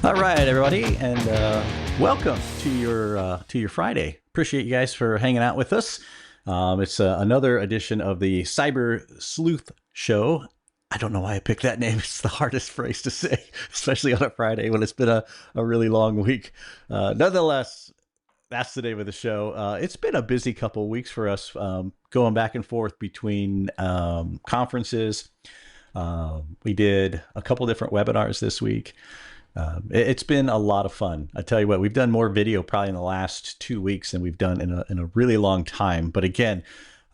All right, everybody, and welcome to your Friday. Appreciate you guys for hanging out with us. It's another edition of the Cyber Sleuth Show. I don't know why I picked that name. It's the hardest phrase to say, especially on a Friday when it's been a really long week. Nonetheless, that's the name of the show. It's been a busy couple of weeks for us, going back and forth between conferences. We did a couple different webinars this week. It's been a lot of fun. I tell you what, we've done more video probably in the last 2 weeks than we've done in a really long time. But again,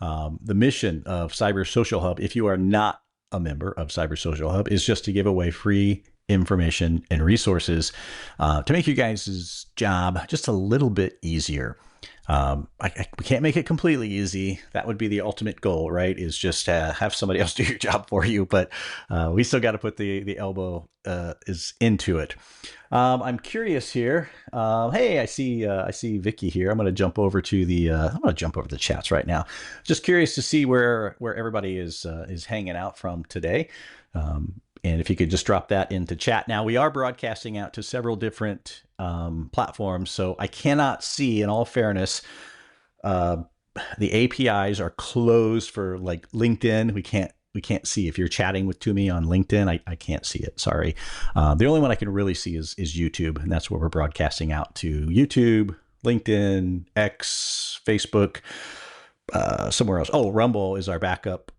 the mission of Cyber Social Hub, if you are not a member of Cyber Social Hub, is just to give away free information and resources to make you guys' job just a little bit easier. We can't make it completely easy. That would be the ultimate goal, right? Is just have somebody else do your job for you. But we still got to put the elbow is into it. I'm curious here. Hey, I see Vicky here. I'm going to jump over to the chats right now. Just curious to see where everybody is hanging out from today. And if you could just drop that into chat. Now, we are broadcasting out to several different platforms, so I cannot see, in all fairness, the APIs are closed for like LinkedIn. We can't see if you're chatting to me on LinkedIn. I can't see it. Sorry. The only one I can really see is YouTube, and that's where we're broadcasting out to: YouTube, LinkedIn, X, Facebook, somewhere else. Oh, Rumble is our backup,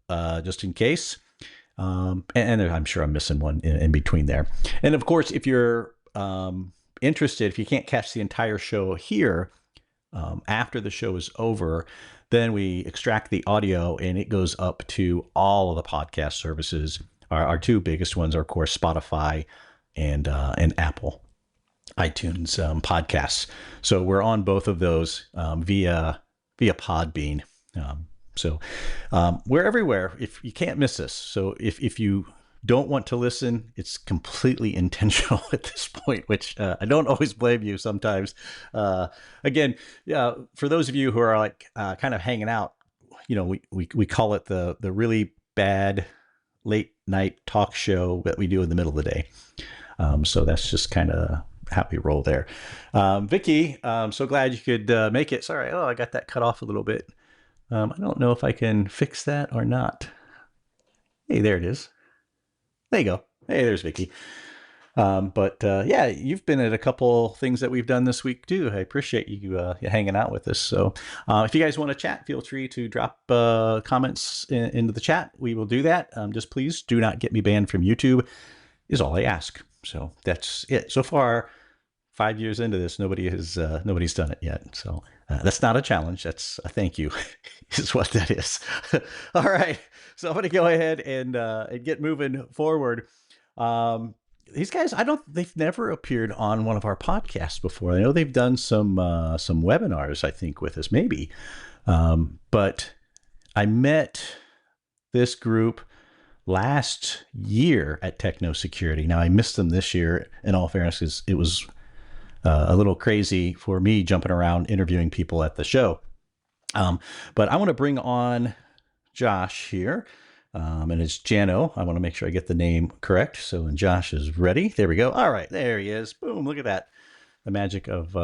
just in case. And I'm sure I'm missing one in between there. And of course, if you're interested, if you can't catch the entire show here, after the show is over, then we extract the audio and it goes up to all of the podcast services. Our two biggest ones are, of course, Spotify and Apple iTunes podcasts. So we're on both of those via Podbean. So we're everywhere. If you can't miss us. So if you don't want to listen, it's completely intentional at this point, which I don't always blame you sometimes. Again, for those of you who are like kind of hanging out, we call it the really bad late night talk show that we do in the middle of the day. So that's just kind of how we roll there. Vicky, I'm so glad you could make it. Sorry, I got that cut off a little bit. I don't know if I can fix that or not. Hey, there it is. There you go. Hey, there's Vicky. But you've been at a couple things that we've done this week too. I appreciate you hanging out with us. So if you guys want to chat, feel free to drop comments into the chat. We will do that. Just please do not get me banned from YouTube is all I ask. So that's it. So far, 5 years into this, nobody's done it yet. So that's not a challenge. That's a thank you is what that is. All right. So I'm going to go ahead and get moving forward. These guys, they've never appeared on one of our podcasts before. I know they've done some webinars, I think, with us, maybe. But I met this group last year at Techno Security. Now I missed them this year, in all fairness, because it was a little crazy for me jumping around interviewing people at the show. But I want to bring on Josh here. And it's Jano. I want to make sure I get the name correct. So when Josh is ready, there we go. All right, there he is. Boom, look at that. The magic of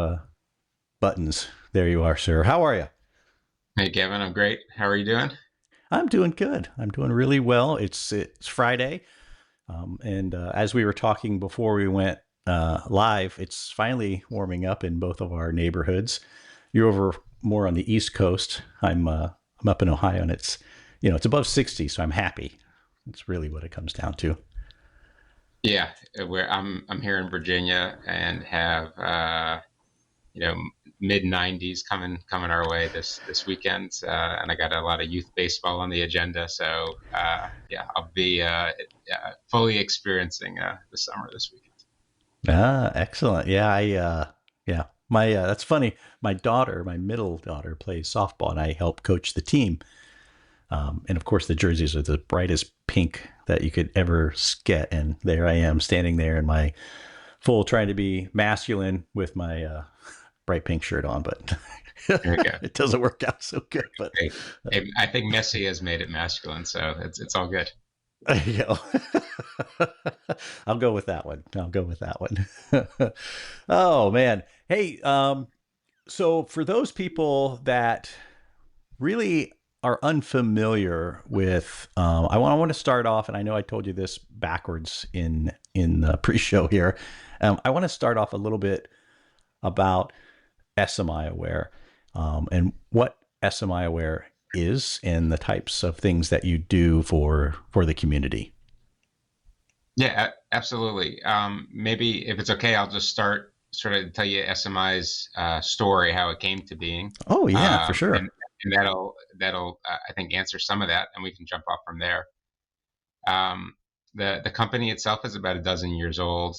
buttons. There you are, sir. How are you? Hey, Kevin, I'm great. How are you doing? I'm doing good. I'm doing really well. It's Friday. And as we were talking before we went live, it's finally warming up in both of our neighborhoods. You're over more on the East Coast. I'm up in Ohio, and it's above 60, so I'm happy. It's really what it comes down to. Yeah, I'm here in Virginia and have mid 90s coming our way this weekend, and I got a lot of youth baseball on the agenda. So I'll be fully experiencing the summer this weekend. Excellent. Yeah, my that's funny. My middle daughter plays softball, and I help coach the team. And of course, the jerseys are the brightest pink that you could ever get. And there I am standing there in my full, trying to be masculine with my bright pink shirt on, but it doesn't work out so good. But I think Messi has made it masculine, so it's all good. You know. I'll go with that one. I'll go with that one. Oh man. Hey, so for those people that really are unfamiliar with, I want to start off, and I know I told you this backwards in the pre-show here. I want to start off a little bit about SMI Aware, and what SMI Aware is, and the types of things that you do for the community. Yeah, absolutely. Maybe if it's okay, I'll just start sort of tell you SMI's story, how it came to being, Oh yeah, for um, sure. and, and that'll I think answer some of that, and we can jump off from there. Um, the company itself is about a dozen years old.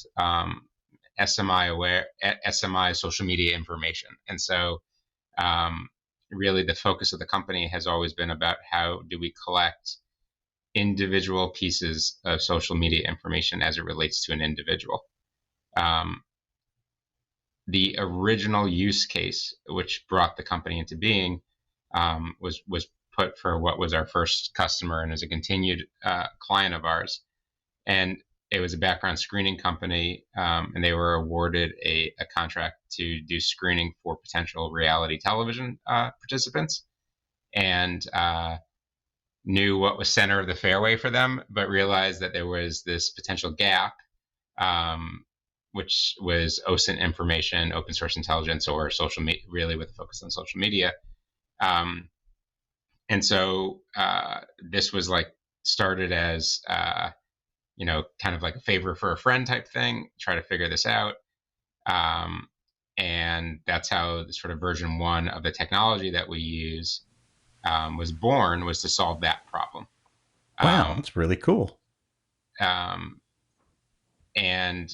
SMI aware, SMI social media information, and so um, really the focus of the company has always been about how do we collect individual pieces of social media information as it relates to an individual. Um, the original use case, which brought the company into being, was put for what was our first customer and is a continued client of ours, and it was a background screening company, and they were awarded a contract to do screening for potential reality television participants, and knew what was center of the fairway for them, but realized that there was this potential gap, um, which was OSINT information, open source intelligence, or social media, really with a focus on social media. Um, and so this was like started as kind of like a favor for a friend type thing, try to figure this out. Um, and that's how the sort of version one of the technology that we use was born, was to solve that problem. Wow, Um, that's really cool. um, and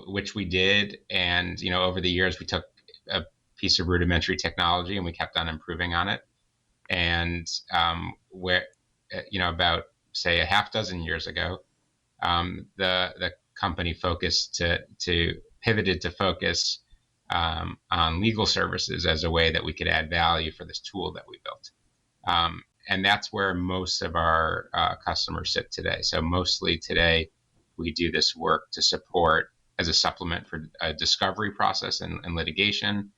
which we did. And over the years, we took a piece of rudimentary technology and we kept on improving on it. And where about say a half dozen years ago, the company focused to pivoted to focus on legal services as a way that we could add value for this tool that we built. And that's where most of our customers sit today. So mostly today, we do this work to support as a supplement for a discovery process and litigation,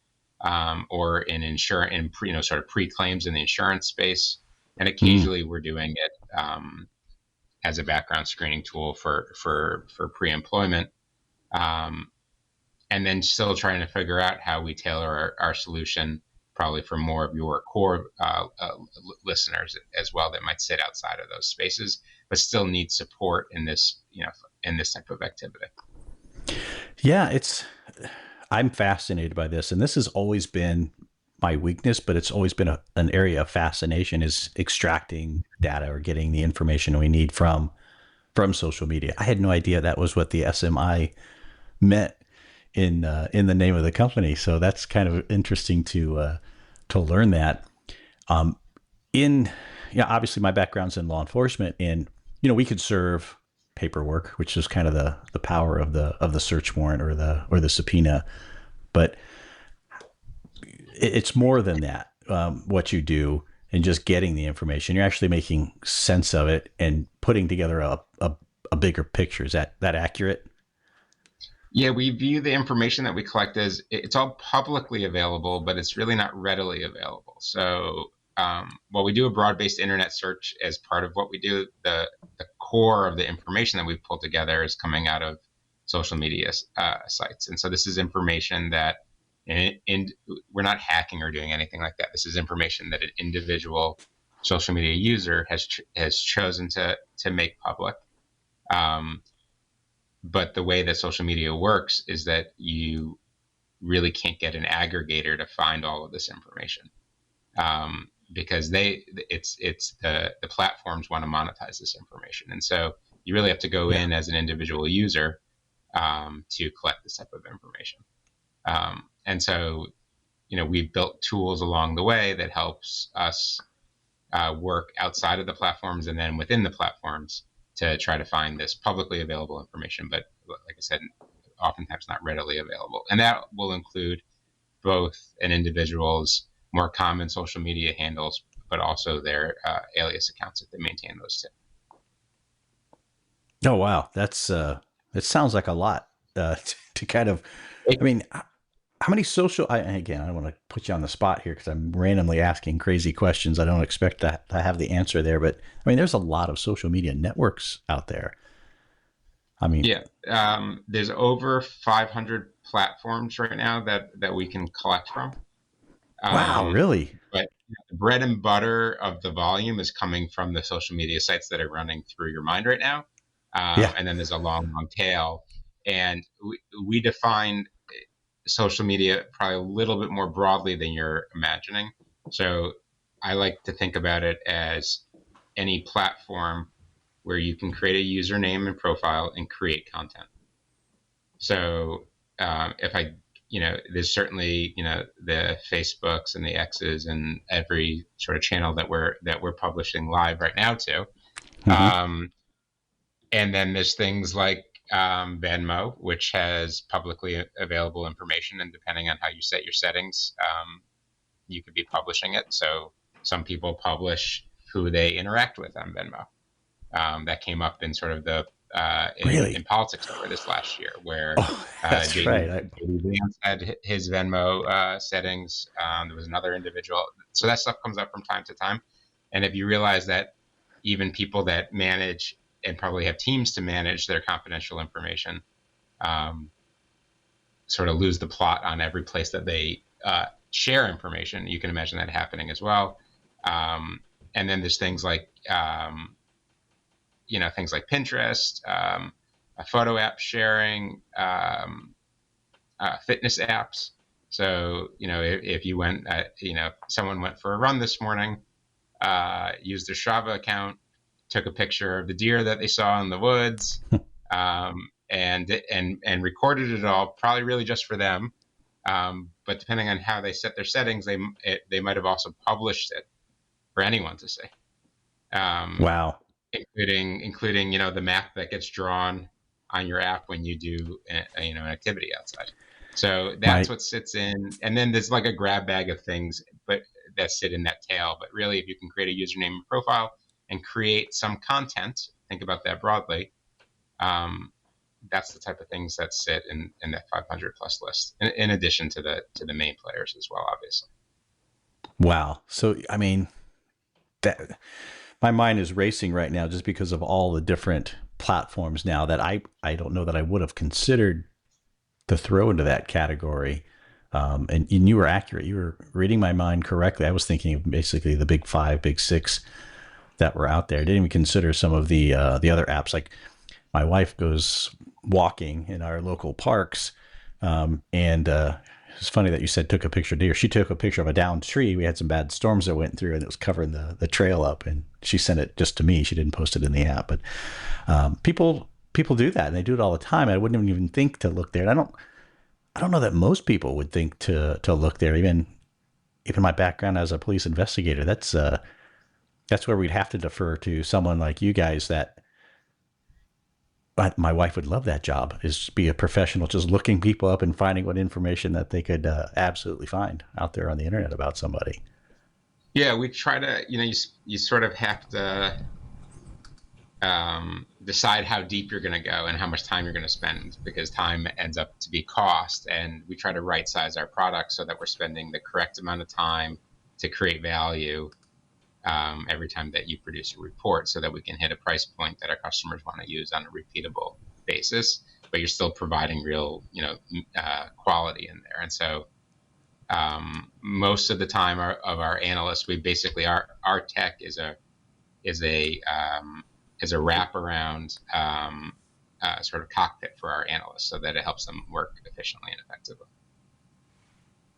or in insurance, sort of pre-claims in the insurance space. And Mm. occasionally, we're doing it as a background screening tool for pre-employment, um, and then still trying to figure out how we tailor our solution probably for more of your core listeners as well that might sit outside of those spaces but still need support in this in this type of activity. Yeah, I'm fascinated by this, and this has always been my weakness, but it's always been an area of fascination, is extracting data or getting the information we need from social media. I had no idea that was what the SMI meant in the name of the company. So that's kind of interesting to learn that. Um, in Yeah, obviously my background's in law enforcement, and we could serve paperwork, which is kind of the power of the search warrant or the subpoena, but it's more than that. What you do and just getting the information, you're actually making sense of it and putting together a bigger picture. Is that accurate? Yeah, we view the information that we collect as it's all publicly available, but it's really not readily available. So while we do a broad-based internet search as part of what we do, the core of the information that we've pulled together is coming out of social media sites. And so this is information that we're not hacking or doing anything like that. This is information that an individual social media user has chosen to make public. Um, but the way that social media works is that you really can't get an aggregator to find all of this information, because it's the platforms want to monetize this information, and so you really have to go Yeah. in as an individual user to collect this type of information. And so we've built tools along the way that helps us work outside of the platforms and then within the platforms to try to find this publicly available information, but like I said, oftentimes not readily available. And that will include both an individual's more common social media handles, but also their alias accounts if they maintain those too. Oh wow, that's it sounds like a lot to kind of. I mean, how many social? Again, I don't want to put you on the spot here because I'm randomly asking crazy questions. I don't expect to have the answer there, but I mean, there's a lot of social media networks out there. I mean, Yeah, there's over 500 platforms right now that we can collect from. wow, Um, really? but the bread and butter of the volume is coming from the social media sites that are running through your mind right now. Yeah. And then there's a long, long tail. And we define social media probably a little bit more broadly than you're imagining. So I like to think about it as any platform where you can create a username and profile and create content. So if I, there's certainly, the Facebooks and the X's and every sort of channel that we're publishing live right now to. Mm-hmm. Um, and then there's things like Venmo, which has publicly available information, and depending on how you set your settings, you could be publishing it. So some people publish who they interact with on Venmo. That came up in sort of the in Really? politics over this last year, where Oh, that's JD, right. Vance had his Venmo settings. There was another individual, so that stuff comes up from time to time. And if you realize that even people that manage and probably have teams to manage their confidential information, um, sort of lose the plot on every place that they share information, you can imagine that happening as well. Um, and then there's things like things like Pinterest, photo app sharing, fitness apps. So if you went, someone went for a run this morning, used their Strava account, took a picture of the deer that they saw in the woods, and recorded it all, probably really just for them. But depending on how they set their settings, they might have also published it for anyone to see. Um, Wow. including the map that gets drawn on your app when you do an activity outside. So that's My what sits in, and then there's like a grab bag of things, but that sit in that tail. But really, if you can create a username and profile and create some content, think about that broadly. Um, that's the type of things that sit in that 500 plus list, in addition to the main players as well, obviously. wow. So I mean, that my mind is racing right now just because of all the different platforms now that I don't know that I would have considered to throw into that category. And you were accurate. You were reading my mind correctly. I was thinking of basically the big five, big six that were out there. I didn't even consider some of the other apps. Like my wife goes walking in our local parks, and it's funny that you said took a picture of deer. She took a picture of a downed tree. We had some bad storms that went through, and it was covering the trail up. And she sent it just to me. She didn't post it in the app. But people do that, and they do it all the time. I wouldn't even think to look there. And I don't know that most people would think to look there. Even my background as a police investigator, that's where we'd have to defer to someone like you guys. That my wife would love that job, is be a professional, just looking people up and finding what information that they could absolutely find out there on the internet about somebody. Yeah, we try to, you sort of have to decide how deep you're going to go and how much time you're going to spend, because time ends up to be cost. And we try to right size our product so that we're spending the correct amount of time to create value every time that you produce a report, so that we can hit a price point that our customers want to use on a repeatable basis, but you're still providing real, quality in there. And so most of the time of our analysts, we basically, our tech is a wraparound sort of cockpit for our analysts, so that it helps them work efficiently and effectively.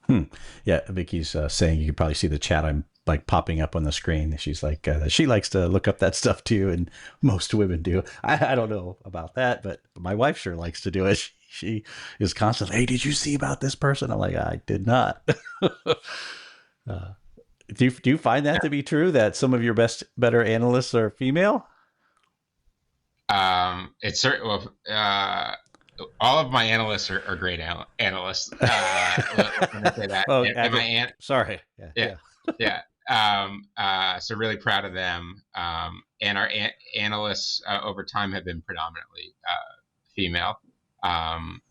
Hmm. Yeah, Vicky's saying you could probably see the chat. I'm like popping up on the screen. She's like, she likes to look up that stuff too, and most women do. I don't know about that, but my wife sure likes to do it. She is constantly, hey, did you see about this person? I'm like, I did not. Do you find that to be true, that some of your better analysts are female? It's certain. Well, all of my analysts are great analysts. Let me say that. Oh, And my aunt, sorry. Yeah, yeah, yeah. yeah. So really proud of them. And our analysts over time have been predominantly female.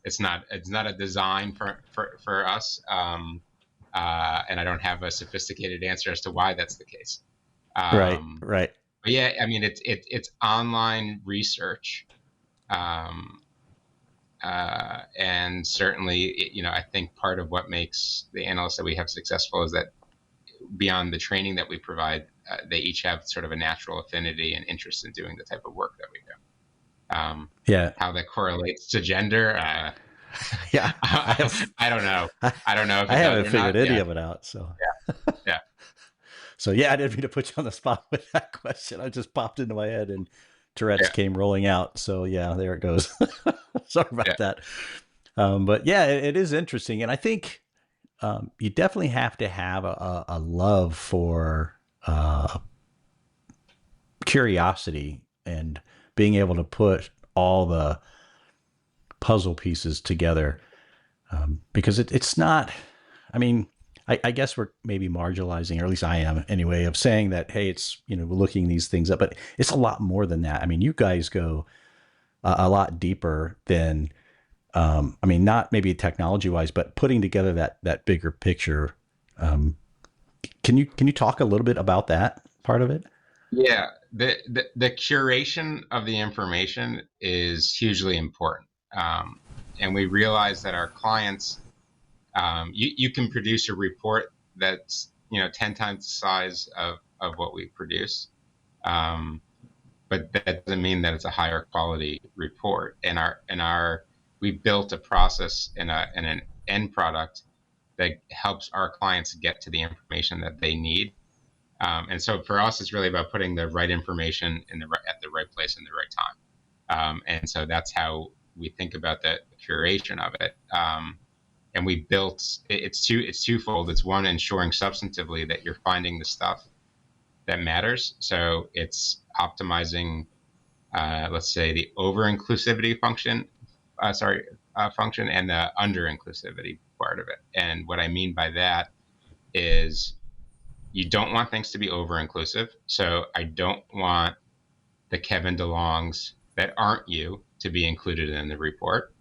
It's not a design for us, and I don't have a sophisticated answer as to why that's the case. Right, Um, right. but yeah, I mean it's online research, and certainly I think part of what makes the analysts that we have successful is that beyond the training that we provide, they each have sort of a natural affinity and interest in doing the type of work that we do. Yeah, How that correlates to gender, yeah. I I have, don't know. I, I don't know if I it does haven't or figured not. any Yeah, of it out. So, yeah, so yeah, I didn't mean to put you on the spot with that question. I just popped into my head, and Tourette's yeah, came rolling out. So yeah, there it goes. Sorry yeah, about that. But yeah, it is interesting, and I think you definitely have to have a love for curiosity and being able to put all the puzzle pieces together, because it's not. I mean, I guess we're maybe marginalizing, or at least I am anyway, of saying that hey, it's we're looking these things up, but it's a lot more than that. I mean, you guys go a lot deeper than. I mean, not maybe technology wise, but putting together that bigger picture. Um, can you talk a little bit about that part of it? yeah. The curation of the information is hugely important, and we realize that our clients, you can produce a report that's 10 times the size of what we produce, um, but that doesn't mean that it's a higher quality report. And we built a process in an end product that helps our clients get to the information that they need. And so for us, it's really about putting the right information at the right place in the right time. And so that's how we think about the curation of it. And we built it's twofold. It's one, ensuring substantively that you're finding the stuff that matters. So it's optimizing, let's say, the over inclusivity function and the under inclusivity part of it. And what I mean by that is you don't want things to be over inclusive. So I don't want the Kevin DeLongs that aren't you to be included in the report.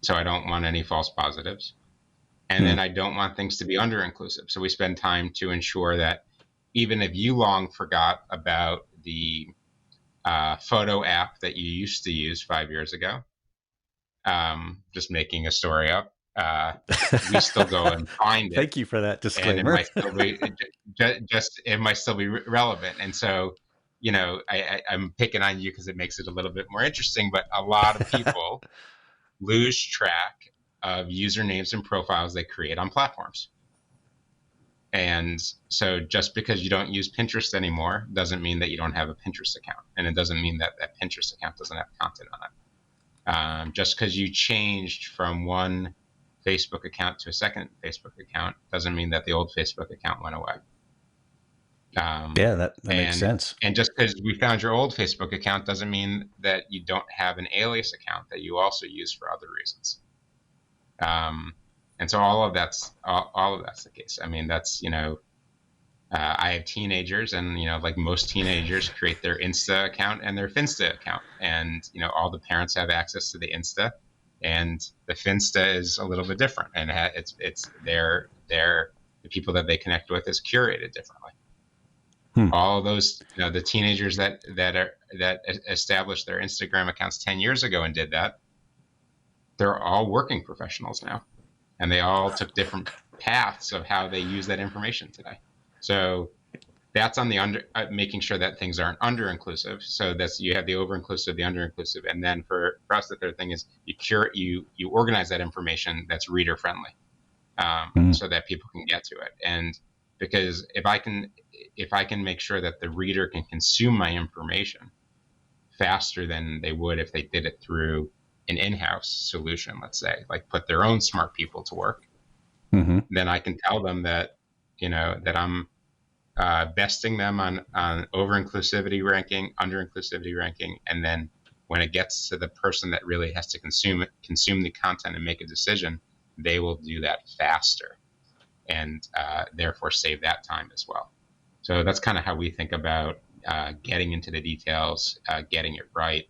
So I don't want any false positives. And Hmm. then I don't want things to be under inclusive. So we spend time to ensure that even if you long forgot about the photo app that you used to use 5 years ago, just making a story up, we still go and find it, Thank you for that and it disclaimer. might still be just it might still be relevant. And so, I'm picking on you because it makes it a little bit more interesting. But a lot of people lose track of usernames and profiles they create on platforms. And so just because you don't use Pinterest anymore doesn't mean that you don't have a Pinterest account. And it doesn't mean that that Pinterest account doesn't have content on it. Just because you changed from one Facebook account to a second Facebook account doesn't mean that the old Facebook account went away. Yeah, that makes And sense. and just because we found your old Facebook account doesn't mean that you don't have an alias account that you also use for other reasons. And so all of that's the case. I mean, I have teenagers, and like most teenagers, create their Insta account and their Finsta account, and all the parents have access to the Insta, and the Finsta is a little bit different, and it's the people that they connect with is curated differently. Hmm. All those the teenagers that established their Instagram accounts 10 years ago and did that, they're all working professionals now, and they all took different paths of how they use that information today. So that's on the making sure that things aren't under inclusive. So that's, you have the over inclusive, the under inclusive, and then for us, the third thing is you organize that information that's reader friendly, Hmm. so that people can get to it. And because if I can make sure that the reader can consume my information faster than they would if they did it through an in-house solution, let's say, like put their own smart people to work, Hmm. then I can tell them that that I'm besting them on over inclusivity ranking, under inclusivity ranking, and then when it gets to the person that really has to consume the content and make a decision, they will do that faster. and therefore save that time as well. So that's kind of how we think about getting into the details, getting it right,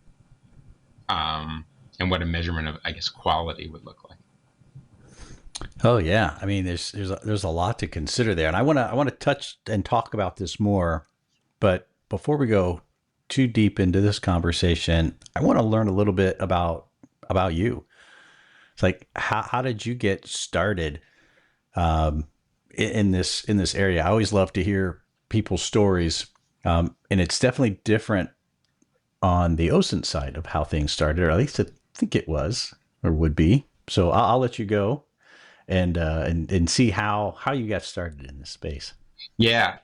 and what a measurement of, I guess, quality would look like. Oh yeah, I mean, there's a lot to consider there, and I want to touch and talk about this more. But before we go too deep into this conversation, I want to learn a little bit about you. It's like how did you get started in this area? I always love to hear people's stories, and it's definitely different on the OSINT side of how things started, or at least I think it was or would be. So I'll let you go and see how you got started in this space. Yeah.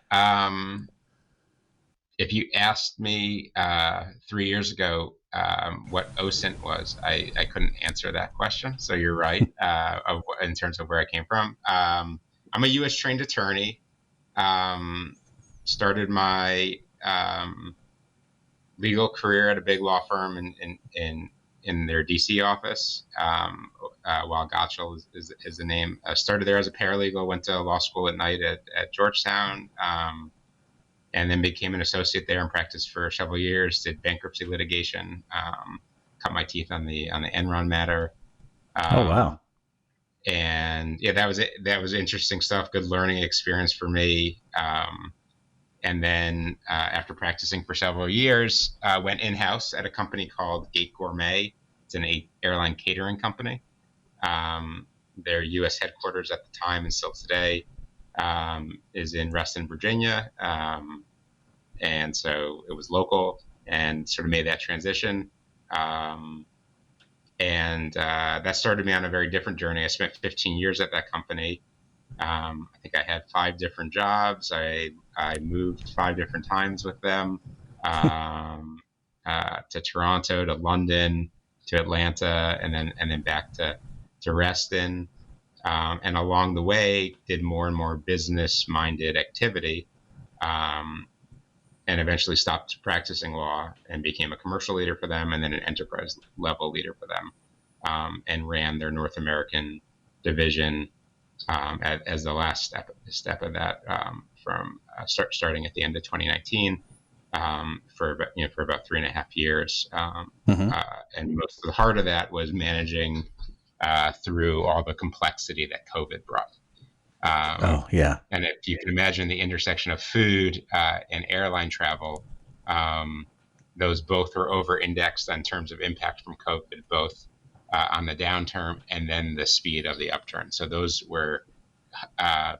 If you asked me 3 years ago what OSINT was, I couldn't answer that question. So you're right in terms of where I came from. I'm a U.S. trained attorney. Started my legal career at a big law firm in their DC office. While Gottschall is the name. Started there as a paralegal, went to law school at night at Georgetown, and then became an associate there and practiced for several years, did bankruptcy litigation, cut my teeth on the Enron matter. Oh wow. And yeah, that was interesting stuff, good learning experience for me. And then after practicing for several years, went in-house at a company called Gate Gourmet. It's an airline catering company. Their U.S. headquarters at the time and still today is in Reston, Virginia. And so it was local and sort of made that transition. And that started me on a very different journey. I spent 15 years at that company. I think I had 5 different jobs. I moved 5 different times with them, to Toronto, to London, to Atlanta, and then back to Reston. And along the way, did more and more business-minded activity, and eventually stopped practicing law and became a commercial leader for them, and then an enterprise level leader for them, and ran their North American division as the last step of that, from starting at the end of 2019, for about 3.5 years. And most of the heart of that was managing through all the complexity that COVID brought. Oh yeah. And if you can imagine the intersection of food and airline travel, those both were over-indexed in terms of impact from COVID, both on the downturn and then the speed of the upturn. So those were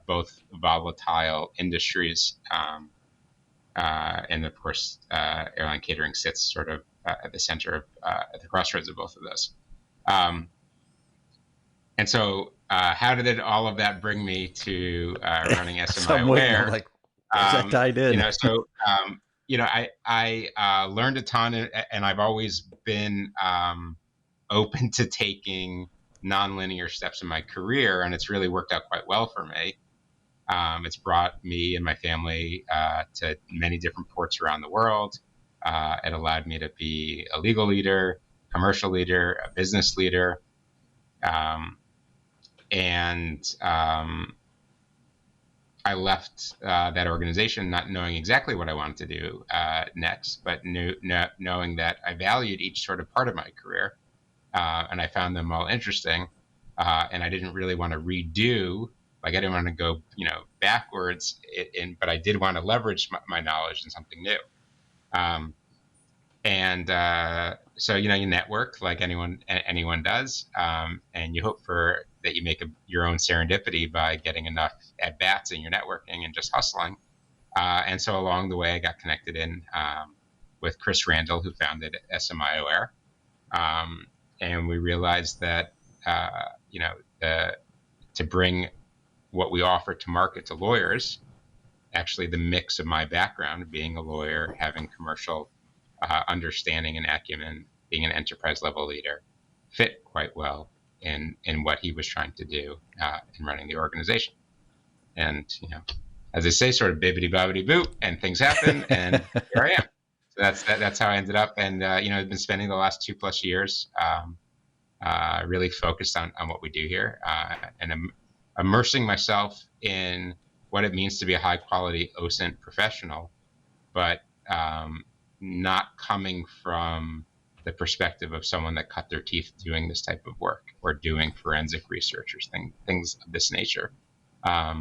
both volatile industries, and of course, airline catering sits sort of at the center of at the crossroads of both of those. And so, how did all of that bring me to running SMI Aware? Like, what's that tied in? I learned a ton, and I've always been open to taking nonlinear steps in my career, and it's really worked out quite well for me. It's brought me and my family to many different ports around the world. It allowed me to be a legal leader, commercial leader, a business leader. I left that organization not knowing exactly what I wanted to do next, but knowing that I valued each sort of part of my career, and I found them all interesting. And I didn't really want to redo, like I didn't want to go, backwards, but I did want to leverage my knowledge in something new. So you network like anyone does, and you hope for that you make your own serendipity by getting enough at bats in your networking and just hustling. And so along the way, I got connected in with Chris Randall, who founded SMI Aware, and we realized that to bring what we offer to market to lawyers, actually the mix of my background, being a lawyer, having commercial understanding and acumen, being an enterprise level leader, fit quite well in what he was trying to do in running the organization. And as I say, sort of bibbity bobbity boop, and things happen, and here I am. So that's how I ended up. And I've been spending the last 2+ years really focused on what we do here, and I'm immersing myself in what it means to be a high quality OSINT professional, but not coming from the perspective of someone that cut their teeth doing this type of work or doing forensic research or things of this nature. But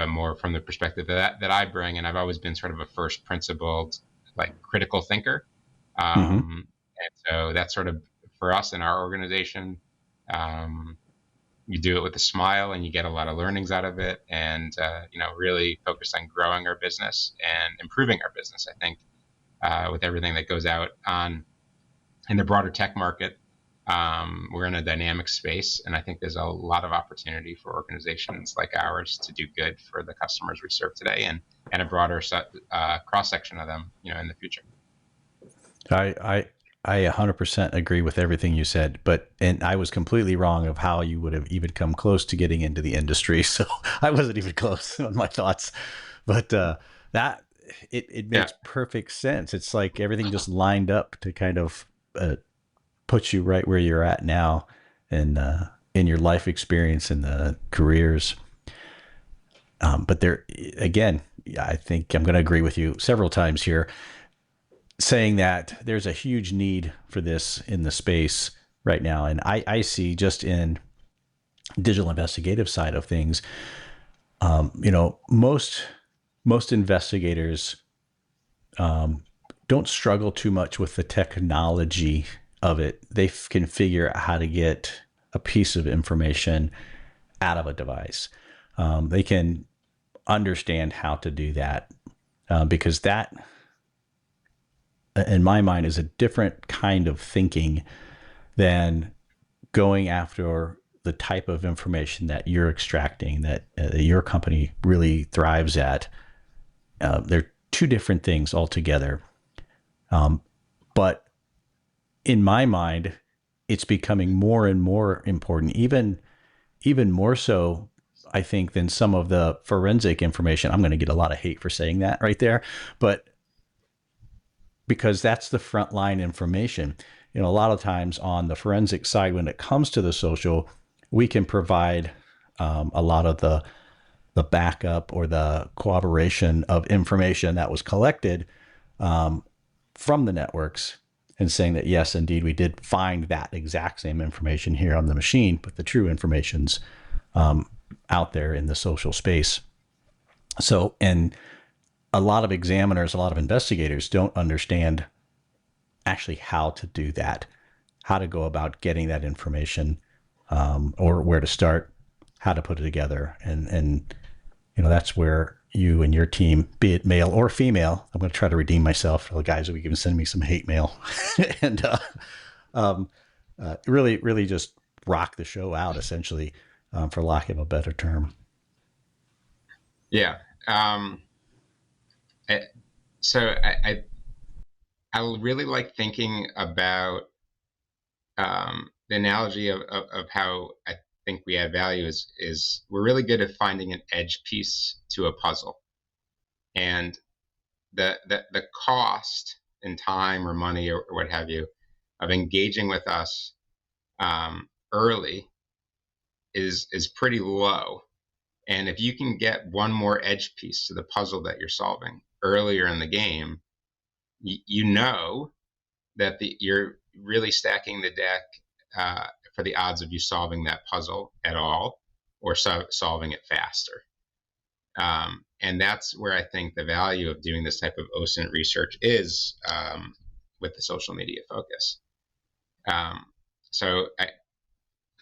more from the perspective that I bring, and I've always been sort of a first principled, like critical thinker. Mm-hmm. And so that's sort of for us in our organization. You do it with a smile, and you get a lot of learnings out of it, and really focus on growing our business and improving our business. I think with everything that goes out on in the broader tech market, we're in a dynamic space, and I think there's a lot of opportunity for organizations like ours to do good for the customers we serve today, and a broader cross section of them, in the future. I 100% agree with everything you said, and I was completely wrong of how you would have even come close to getting into the industry. So I wasn't even close on my thoughts, but that it Yeah, makes perfect sense. It's like everything just lined up to kind of put you right where you're at now, and in your life experience and the careers. But there again, I think I'm going to agree with you several times here, saying that there's a huge need for this in the space right now. And I see just in digital investigative side of things, most investigators don't struggle too much with the technology of it. They can figure out how to get a piece of information out of a device. They can understand how to do that because that, in my mind, is a different kind of thinking than going after the type of information that you're extracting, that your company really thrives at. They're two different things altogether. But in my mind, it's becoming more and more important, even more so, I think, than some of the forensic information. I'm going to get a lot of hate for saying that right there, but because that's the frontline information. A lot of times on the forensic side, when it comes to the social, we can provide a lot of the backup or the corroboration of information that was collected from the networks, and saying that yes, indeed, we did find that exact same information here on the machine, but the true information's out there in the social space. So, and a lot of examiners, a lot of investigators don't understand actually how to do that, how to go about getting that information, or where to start, how to put it together. And that's where you and your team, be it male or female, I'm going to try to redeem myself for the guys who can send me some hate mail and really, really just rock the show out, essentially, for lack of a better term. yeah. I, so I really like thinking about the analogy of how I think we add value is we're really good at finding an edge piece to a puzzle, and the cost in time or money or what have you of engaging with us early is pretty low. And if you can get one more edge piece to the puzzle that you're solving earlier in the game, you know that you're really stacking the deck for the odds of you solving that puzzle at all, or solving it faster. And that's where I think the value of doing this type of OSINT research is, with the social media focus. So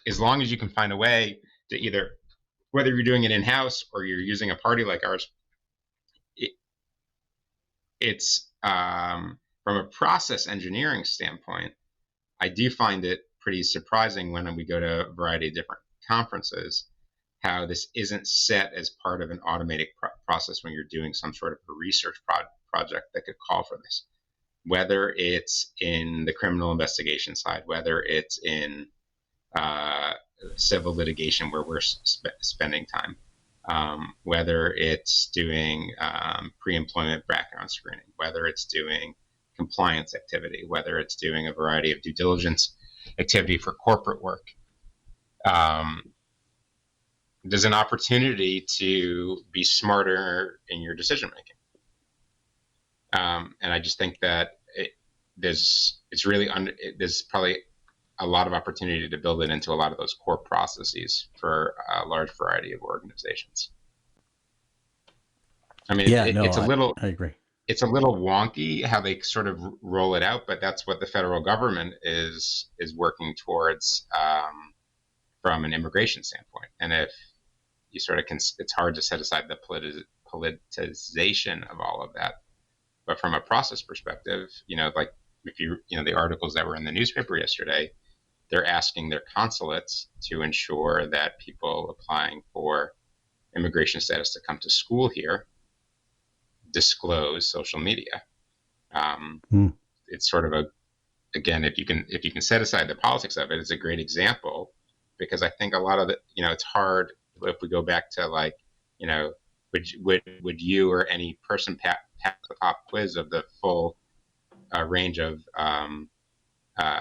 as long as you can find a way to either, whether you're doing it in-house or you're using a party like ours, it's from a process engineering standpoint, I do find it pretty surprising when we go to a variety of different conferences how this isn't set as part of an automated process when you're doing some sort of a research project that could call for this. Whether it's in the criminal investigation side, whether it's in civil litigation where we're spending time, whether it's doing pre-employment background screening, whether it's doing compliance activity, whether it's doing a variety of due diligence activity for corporate work. there's an opportunity to be smarter in your decision making. And I just think that there's probably a lot of opportunity to build it into a lot of those core processes for a large variety of organizations. I mean, Yeah, no, it's a little I agree. it's a little wonky how they sort of roll it out, but that's what the federal government is working towards, from an immigration standpoint. And if you sort of it's hard to set aside the politicization of all of that. But from a process perspective, like if the articles that were in the newspaper yesterday, they're asking their consulates to ensure that people applying for immigration status to come to school here disclose social media. Hmm. It's sort of again, if you can set aside the politics of it, it's a great example, because I think a lot of it's hard if we go back to, like, would you or any person pass the pop quiz of the full range of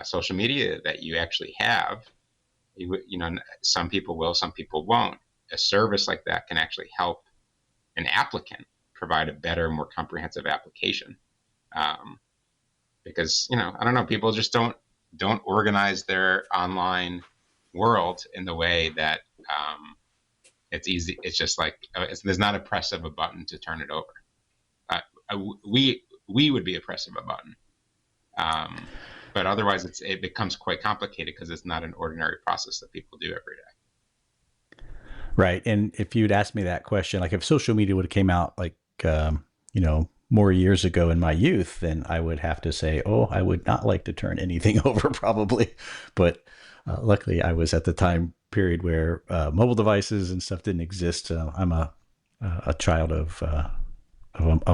social media that you actually have? Some people will, some people won't. A service like that can actually help an applicant provide a better, more comprehensive application. Because I don't know, people just don't organize their online world in the way that it's easy. It's just like there's not a press of a button to turn it over. We would be a press of a button, but otherwise it becomes quite complicated because it's not an ordinary process that people do every day. Right. And if you'd asked me that question, like if social media would have came out like, more years ago in my youth, then I would have to say, oh, I would not like to turn anything over probably. But luckily I was at the time period where mobile devices and stuff didn't exist. I'm a child of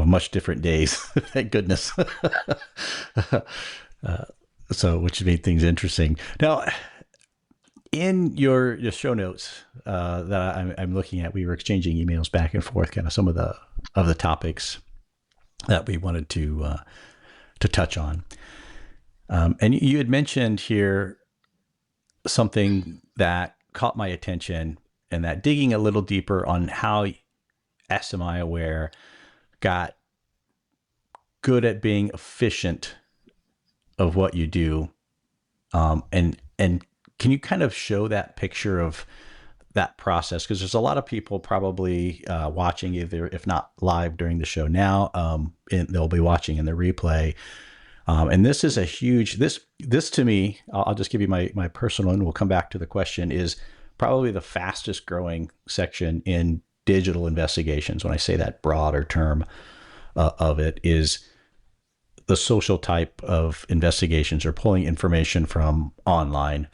much different days, thank goodness. So, which made things interesting. Now, in your show notes that I'm looking at, we were exchanging emails back and forth, kind of some of the topics that we wanted to touch on. And you had mentioned here something that caught my attention, and that digging a little deeper on how SMI Aware got good at being efficient of what you do. And can you kind of show that picture of that process? Because there's a lot of people probably watching, either if not live during the show now, and they'll be watching in the replay. And this is a huge, this to me, I'll just give you my personal, and we'll come back to the question, is probably the fastest growing section in digital investigations. When I say that broader term of it, is the social type of investigations, or pulling information from online,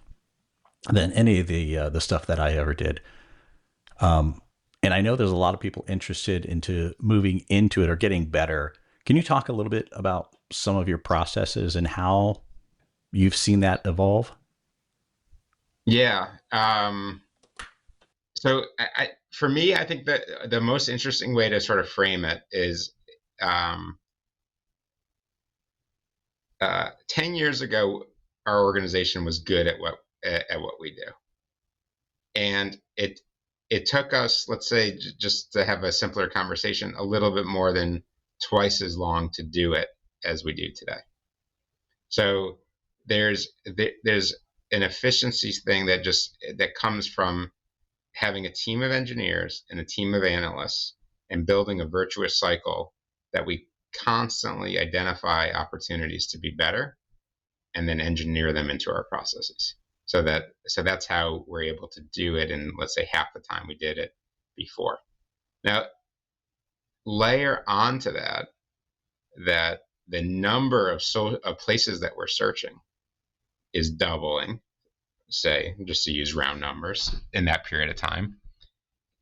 than any of the stuff that I ever did. And I know there's a lot of people interested into moving into it or getting better. Can you talk a little bit about some of your processes and how you've seen that evolve? Yeah. So for me, I think that the most interesting way to sort of frame it is, 10 years ago, our organization was good at what we do. And it took us, let's say, just to have a simpler conversation, a little bit more than twice as long to do it as we do today. So there's an efficiency thing that comes from having a team of engineers and a team of analysts, and building a virtuous cycle that we constantly identify opportunities to be better and then engineer them into our processes. So that's how we're able to do it in, let's say, half the time we did it before. Now, layer onto that the number of places that we're searching is doubling, say, just to use round numbers, in that period of time.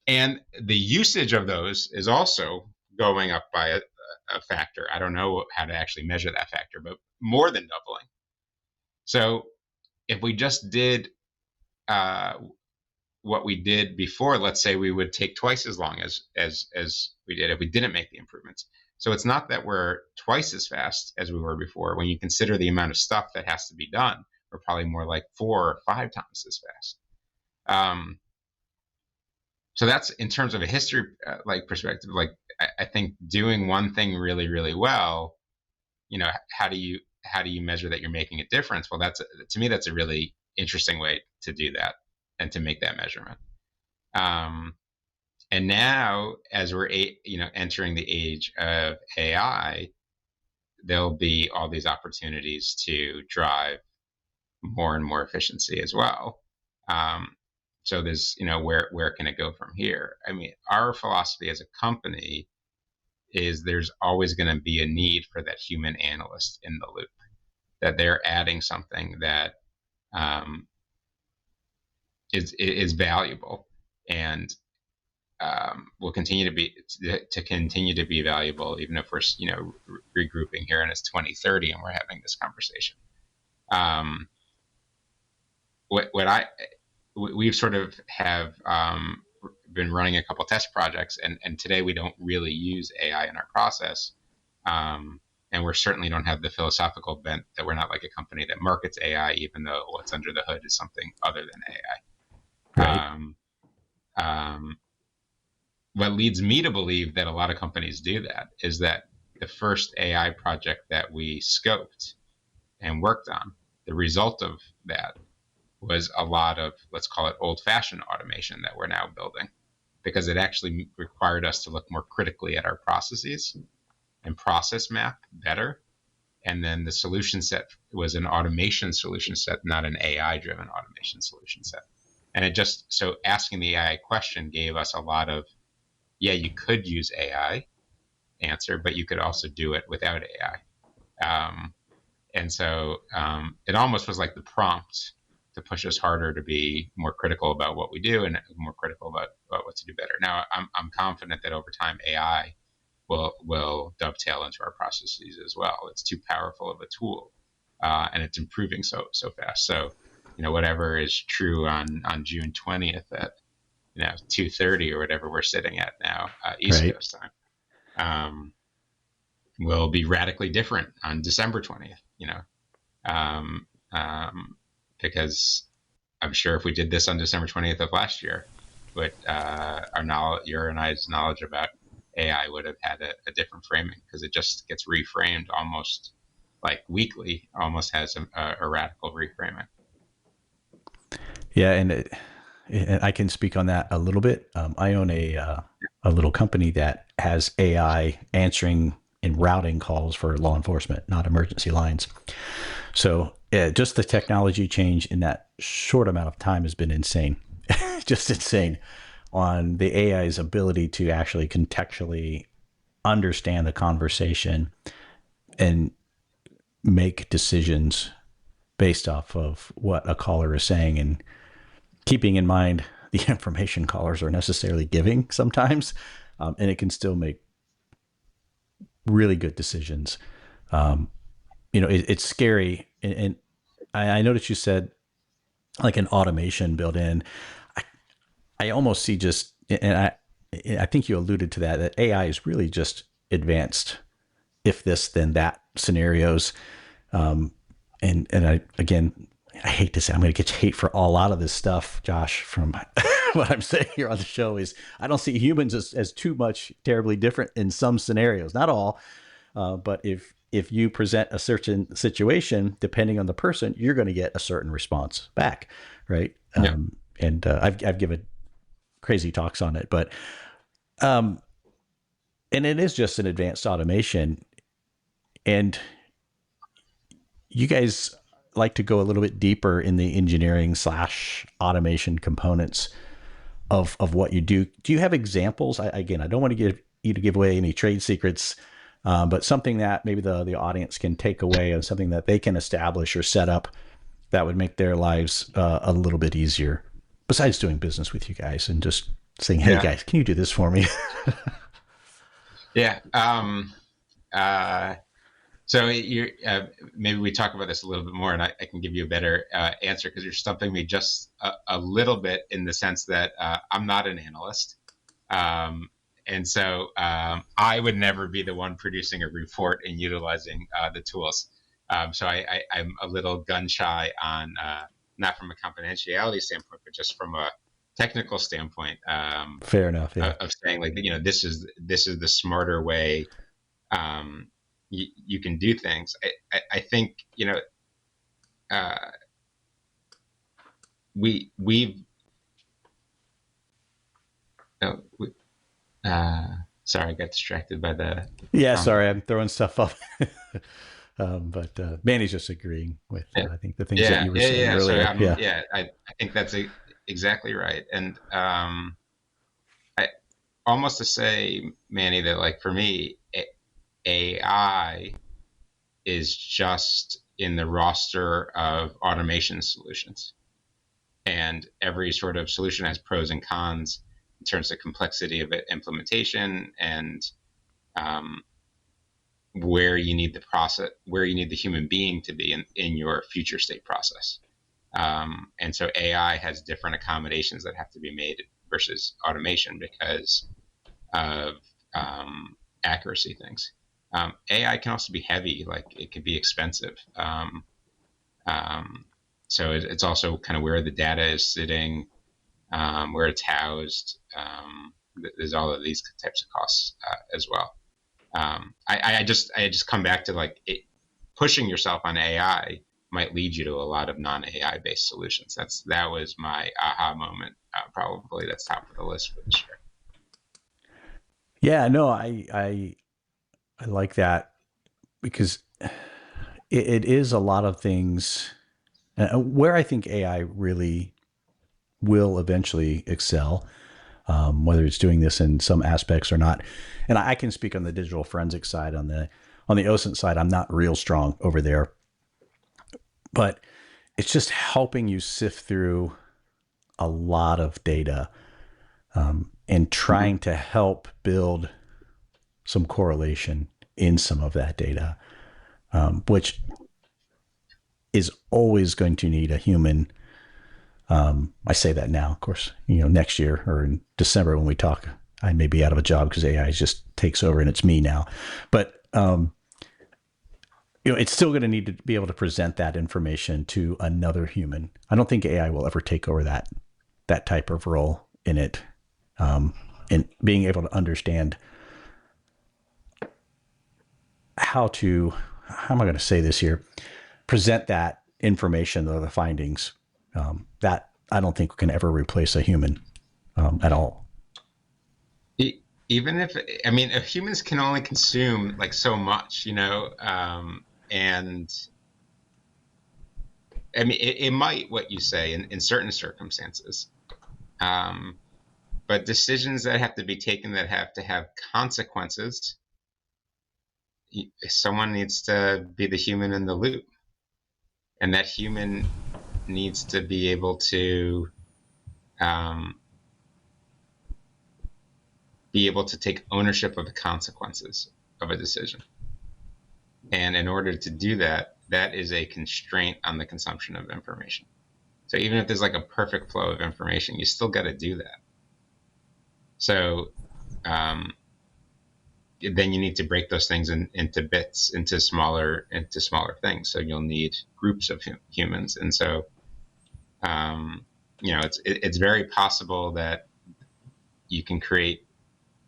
And the usage of those is also going up by a factor. I don't know how to actually measure that factor, but more than doubling. So if we just did what we did before, let's say, we would take twice as long as we did if we didn't make the improvements. So it's not that we're twice as fast as we were before. When you consider the amount of stuff that has to be done, we're probably more like 4 or 5 times as fast. so that's in terms of a history like perspective. Like I think doing one thing really, really well, how do you measure that you're making a difference? Well, to me, that's a really interesting way to do that and to make that measurement. Um, and now, as we're entering the age of AI, there'll be all these opportunities to drive more and more efficiency as well. So there's, where can it go from here? I mean, our philosophy as a company is there's always going to be a need for that human analyst in the loop, that they're adding something that is valuable and will continue to be valuable, even if we're regrouping here and it's 2030 and we're having this conversation. We've sort of have been running a couple test projects, and today we don't really use AI in our process. And we certainly don't have the philosophical bent that we're not like a company that markets AI, even though what's under the hood is something other than AI. Right. What leads me to believe that a lot of companies do that is that the first AI project that we scoped and worked on, the result of that was a lot of, let's call it old-fashioned automation that we're now building, because it actually required us to look more critically at our processes and process map better. And then the solution set was an automation solution set, not an AI-driven automation solution set. And it just, so asking the AI question gave us a lot of, yeah, you could use AI answer, but you could also do it without AI. And so it almost was like the prompt to push us harder to be more critical about what we do and more critical about what to do better. Now, I'm confident that over time AI will dovetail into our processes as well. It's too powerful of a tool, and it's improving so fast. So, whatever is true on June 20th at 2:30 or whatever we're sitting at now, East Right. Coast time, will be radically different on December 20th. Because I'm sure if we did this on December 20th of last year, but our knowledge, your and I's knowledge about AI would have had a different framing, because it just gets reframed almost like weekly, almost has a radical reframing. Yeah, and I can speak on that a little bit. I own a little company that has AI answering and routing calls for law enforcement, not emergency lines. So just the technology change in that short amount of time has been insane, just insane on the AI's ability to actually contextually understand the conversation and make decisions based off of what a caller is saying, and keeping in mind the information callers are necessarily giving sometimes, and it can still make really good decisions. It's scary, and I noticed you said like an automation built in. I almost see just, and I think you alluded to that AI is really just advanced if this then that scenarios. And I again, I hate to say I'm going to get hate for all out of this stuff, Josh. From what I'm saying here on the show is I don't see humans as too much terribly different in some scenarios, not all, but if you present a certain situation, depending on the person, you're going to get a certain response back, right? Yeah. And I've given crazy talks on it, but and it is just an advanced automation, and you guys like to go a little bit deeper in the engineering / automation components of what you do. Do you have examples? Again, I don't want to give away any trade secrets, but something that maybe the audience can take away and something that they can establish or set up that would make their lives a little bit easier, besides doing business with you guys and just saying, hey Yeah. guys, can you do this for me? Yeah. So maybe we talk about this a little bit more, and I can give you a better answer, because you're stumping me just a little bit in the sense that I'm not an analyst. And so I would never be the one producing a report and utilizing the tools. So I'm a little gun shy on, not from a confidentiality standpoint, but just from technical standpoint, Fair enough. Yeah. of saying like, this is the smarter way, you can do things. I think, uh, we've uh, we, sorry, I got distracted by the Yeah. comment. Sorry, I'm throwing stuff up. But Manny's just agreeing with, Yeah, I think, the things that yeah, you were yeah, saying yeah. So earlier. Yeah. I think that's exactly right. And I almost to say, Manny, that like for me, AI is just in the roster of automation solutions. And every sort of solution has pros and cons in terms of complexity of implementation, and um, where you need the human being to be in your future state process. And so AI has different accommodations that have to be made versus automation because of accuracy things. AI can also be heavy, like it could be expensive. Um, so it's also kind of where the data is sitting, where it's housed. There's all of these types of costs as well. I just come back to like pushing yourself on AI might lead you to a lot of non-AI based solutions. That was my aha moment. Probably that's top of the list for this year. Yeah. No, I like that because it is a lot of things where I think AI really will eventually excel, whether it's doing this in some aspects or not. And I can speak on the digital forensic side. On the OSINT side, I'm not real strong over there, but it's just helping you sift through a lot of data, and Mm-hmm. trying to help build some correlation in some of that data, which is always going to need a human. I say that now, of course, next year or in December when we talk, I may be out of a job because AI just takes over and it's me now. But it's still going to need to be able to present that information to another human. I don't think AI will ever take over that type of role in it, and being able to understand how am I going to say this here, present that information or the findings, that I don't think can ever replace a human, at all. Even if I mean, if humans can only consume like so much, and I mean, it might what you say in certain circumstances, um, but decisions that have to be taken that have to have consequences, someone needs to be the human in the loop, and that human needs to be able to um, take ownership of the consequences of a decision. And in order to do that, that is a constraint on the consumption of information. So even if there's like a perfect flow of information, you still got to do that. So um, then you need to break those things into bits, into smaller things. So you'll need groups of humans, and so it's very possible that you can create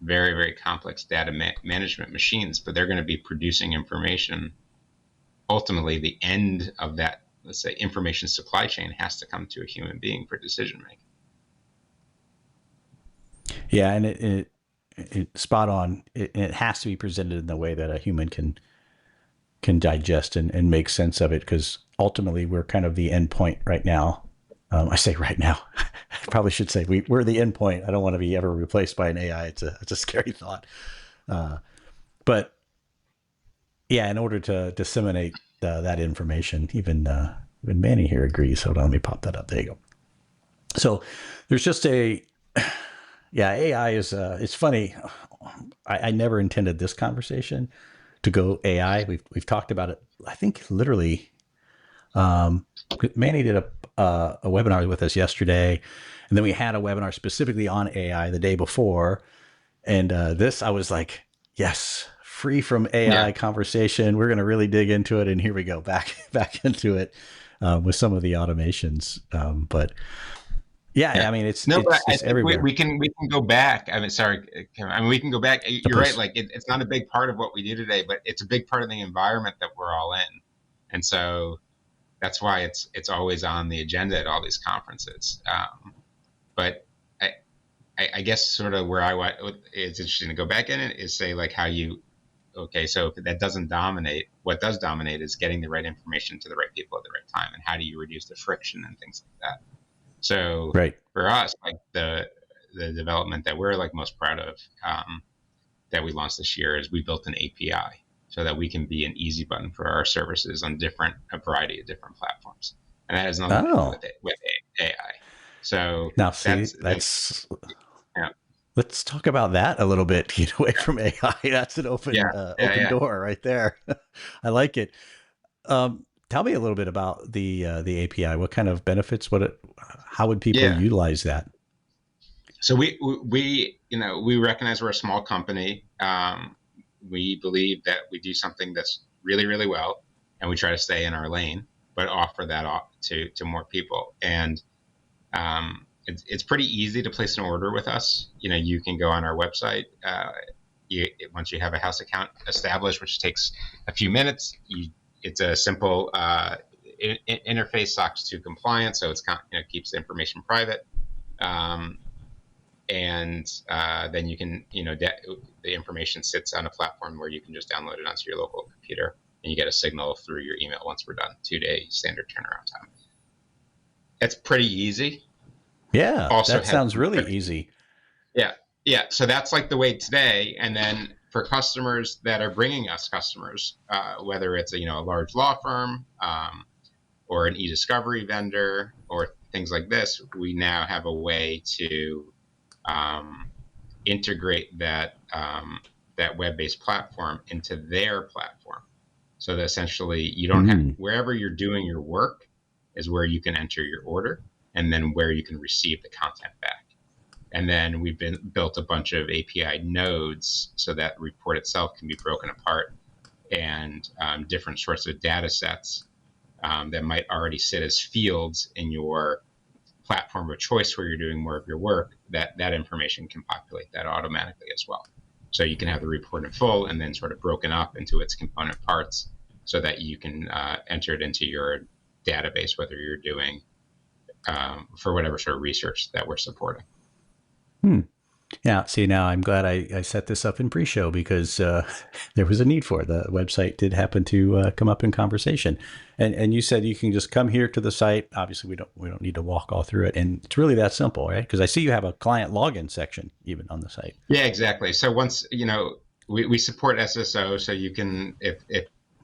very, very complex data management machines, but they're going to be producing information. Ultimately, the end of that, let's say, information supply chain has to come to a human being for decision making. Yeah, and it spot on. It has to be presented in the way that a human can digest and make sense of it, because ultimately we're kind of the end point right now. I say right now. I probably should say we're the end point. I don't want to be ever replaced by an AI. It's a scary thought. But yeah, in order to disseminate that information, even Manny here agrees. Hold on, let me pop that up. There you go. So there's just yeah, AI is it's funny. I never intended this conversation to go AI. We've talked about it. I think literally, Manny did a webinar with us yesterday, and then we had a webinar specifically on AI the day before. And this, I was like, yes, free from AI Yeah. conversation. We're going to really dig into it, and here we go, back into it, with some of the automations. But Yeah, Yeah. I mean No, but I it's think we, everywhere. we can go back. I mean, sorry, Kim, I mean, we can go back. So You're right. please. Like it's not a big part of what we do today, but it's a big part of the environment that we're all in. And so that's why it's always on the agenda at all these conferences. But I, I guess sort of where I want, it's interesting to go back in it is say like how you, okay, so if that doesn't dominate, what does dominate is getting the right information to the right people at the right time. And how do you reduce the friction and things like that? So Right. for us, like the development that we're like most proud of, that we launched this year is we built an API so that we can be an easy button for our services on a variety of different platforms, and that has nothing to do Oh. with it with AI. So Now see, that's that's yeah let's talk about that a little bit. Get away from AI. That's an yeah open yeah. door right there. I like it. Tell me a little bit about the API. What kind of benefits? How would people Yeah. utilize that? So we we recognize we're a small company. We believe that we do something that's really well, and we try to stay in our lane, but offer that off to more people. And it's pretty easy to place an order with us. You can go on our website. Once you have a house account established, which takes a few minutes, it's a simple interface SOX 2 compliant, so keeps the information private. And then you can, the information sits on a platform where you can just download it onto your local computer, and you get a signal through your email once we're done. 2-day standard turnaround time. It's pretty easy. Yeah, Also that has sounds some really friction. easy. Yeah, yeah. So that's like the way today. And then for customers that are bringing us customers, whether it's a large law firm, or an e-discovery vendor or things like this, we now have a way to integrate that web-based platform into their platform, so that essentially you don't have, Mm. wherever you're doing your work is where you can enter your order, and then where you can receive the content back. And then we've built a bunch of API nodes so that the report itself can be broken apart, and different sorts of data sets that might already sit as fields in your platform of choice where you're doing more of your work, that information can populate that automatically as well. So you can have the report in full and then sort of broken up into its component parts so that you can enter it into your database, whether you're doing for whatever sort of research that we're supporting. Hmm. Yeah. See, now I'm glad I set this up in pre-show because there was a need for it. The website did happen to come up in conversation, and you said you can just come here to the site. Obviously, we don't need to walk all through it, and it's really that simple, right? Because I see you have a client login section even on the site. Yeah, exactly. So once, we support SSO, so you can, if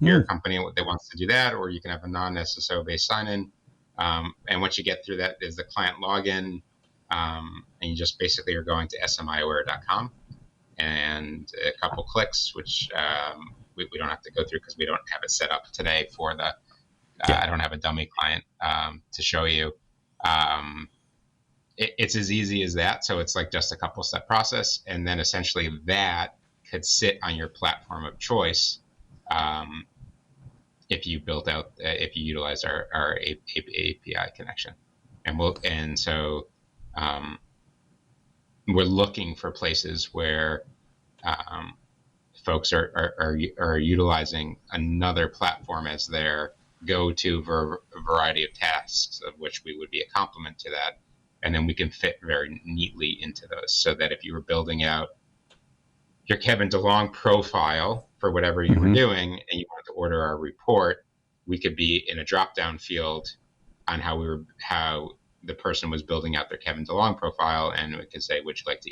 you're Hmm. a company that wants to do that, or you can have a non-SSO based sign-in. And once you get through that, there's the client login, and you just basically are going to smiware.com, and a couple clicks, which we don't have to go through because we don't have it set up today for the, Yeah. I don't have a dummy client to show you. It's as easy as that. So it's like just a couple step process. And then essentially that could sit on your platform of choice, if you if you utilize our API connection. And so we're looking for places where folks are utilizing another platform as their go-to for a variety of tasks, of which we would be a complement to that. And then we can fit very neatly into those, so that if you were building out your Kevin DeLong profile for whatever you were Mm-hmm. doing and you wanted to order our report, we could be in a drop-down field on how the person was building out their Kevin DeLong profile, and we could say, would you like to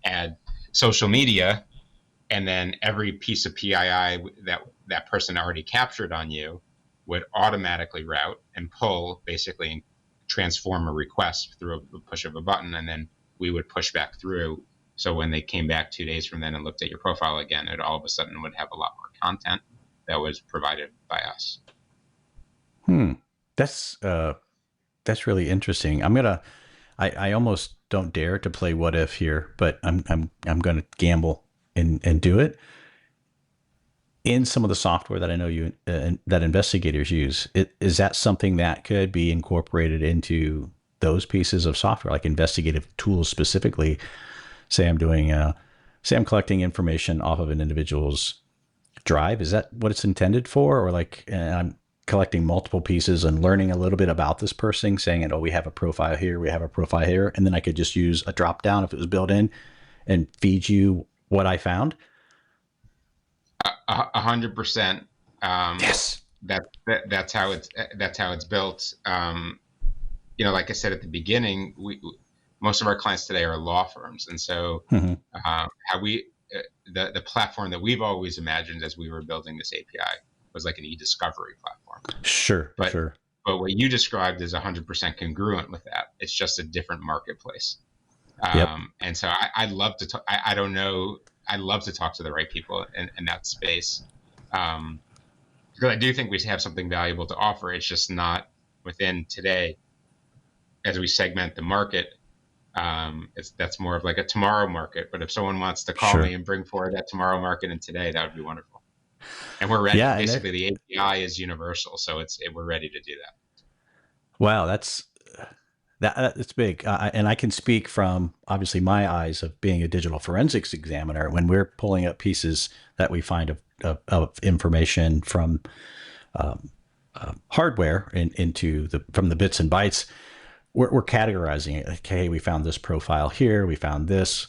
add social media? And then every piece of PII that person already captured on you would automatically route and pull, basically, and transform a request through a push of a button, and then we would push back through. So when they came back 2 days from then and looked at your profile again, it all of a sudden would have a lot more content that was provided by us. Hmm. That's that's really interesting. I almost don't dare to play what if here, but I'm gonna gamble and do it. In some of the software that I know that investigators use, is that something that could be incorporated into those pieces of software, like investigative tools specifically. Say I'm collecting information off of an individual's drive. Is that what it's intended for? Or like I'm collecting multiple pieces and learning a little bit about this person, saying, oh, we have a profile here, we have a profile here. And then I could just use a drop down if it was built in and feed you what I found. 100%. Yes. That's how it's built. Like I said at the beginning, most of our clients today are law firms, and so how we the platform that we've always imagined as we were building this API was like an e-discovery platform. Sure. But what you described is 100% congruent with that. It's just a different marketplace. Yep. And so I'd love to talk. I don't know. I'd love to talk to the right people in that space. Because I do think we have something valuable to offer. It's just not within today. As we segment the market, that's more of like a tomorrow market. But if someone wants to call me and bring forward that tomorrow market in today, that would be wonderful. And we're ready. Yeah, basically, the API is universal, so we're ready to do that. Wow, that's big. And I can speak from obviously my eyes of being a digital forensics examiner. When we're pulling up pieces that we find of information from hardware from the bits and bytes, we're categorizing it. Okay, we found this profile here. We found this.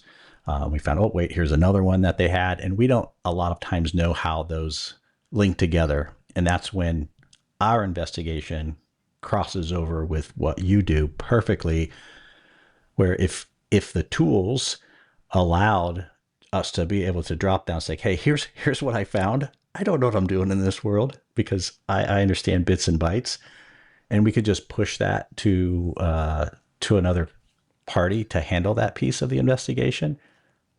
We found, oh, wait, here's another one that they had. And we don't a lot of times know how those link together. And that's when our investigation crosses over with what you do perfectly, where if the tools allowed us to be able to drop down, say, hey, here's what I found. I don't know what I'm doing in this world because I understand bits and bytes. And we could just push that to another party to handle that piece of the investigation.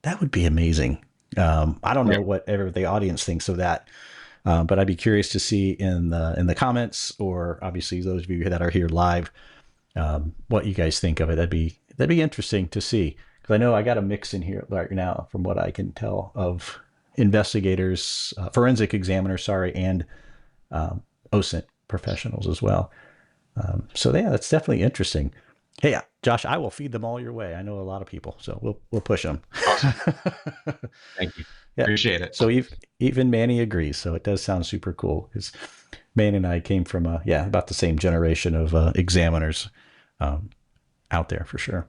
That would be amazing. I don't know whatever the audience thinks of that, but I'd be curious to see in the comments, or obviously those of you that are here live, what you guys think of it. That'd be interesting to see, because I know I got a mix in here right now, from what I can tell, of investigators, forensic examiners, and OSINT professionals as well. So yeah, that's definitely interesting. Hey, Josh, I will feed them all your way. I know a lot of people, so we'll push them. Awesome. Thank you. Yeah. Appreciate it. So even Manny agrees. So it does sound super cool, because Manny and I came from about the same generation of examiners out there for sure.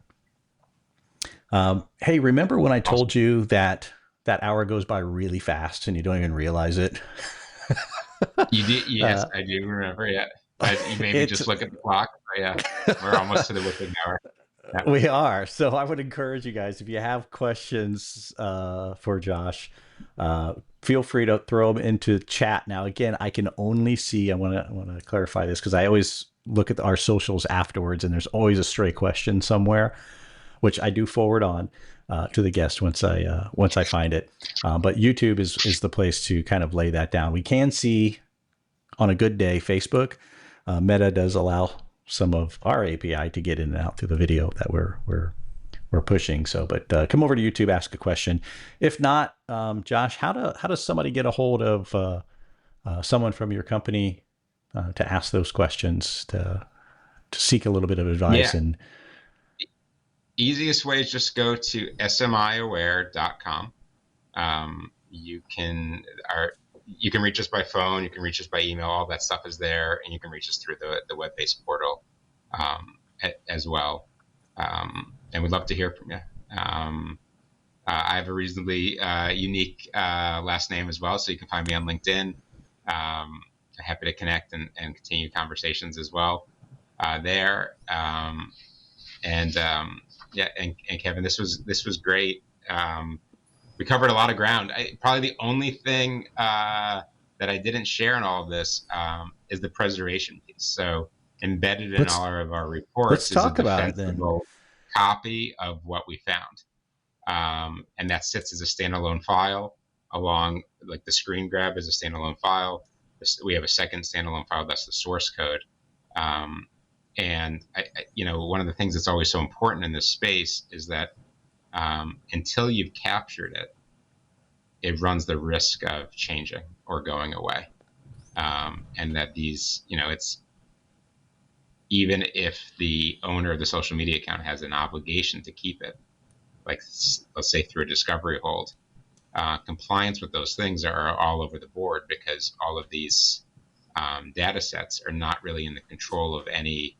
Hey, remember when I told you that hour goes by really fast and you don't even realize it? You did? Yes, I do remember. Yeah. You maybe just look at the clock. Yeah, we're almost to the witching hour. Yeah. We are. So I would encourage you guys, if you have questions for Josh, feel free to throw them into chat. Now, again, I can only see, I want to clarify this, because I always look at our socials afterwards, and there's always a stray question somewhere, which I do forward on to the guest once I find it. But YouTube is the place to kind of lay that down. We can see on a good day Facebook. Meta does allow some of our API to get in and out through the video that we're pushing. So, but come over to YouTube, ask a question. If not, Josh, how does somebody get a hold of someone from your company to ask those questions, to seek a little bit of advice? Yeah. And easiest way is just go to smiaware.com. You can reach us by phone, you can reach us by email, all that stuff is there, and you can reach us through the web-based portal as well. And we'd love to hear from you. I have a reasonably unique last name as well, so you can find me on LinkedIn. I'm happy to connect and continue conversations as well there. And Kevin, this was great. We covered a lot of ground. Probably the only thing that I didn't share in all of this is the preservation piece. So embedded in all of our reports is a defensible copy of what we found. And that sits as a standalone file along, like the screen grab is a standalone file. We have a second standalone file, that's the source code. And one of the things that's always so important in this space is that until you've captured it, it runs the risk of changing or going away. And that these, even if the owner of the social media account has an obligation to keep it, like let's say through a discovery hold. Compliance with those things are all over the board because all of these data sets are not really in the control of any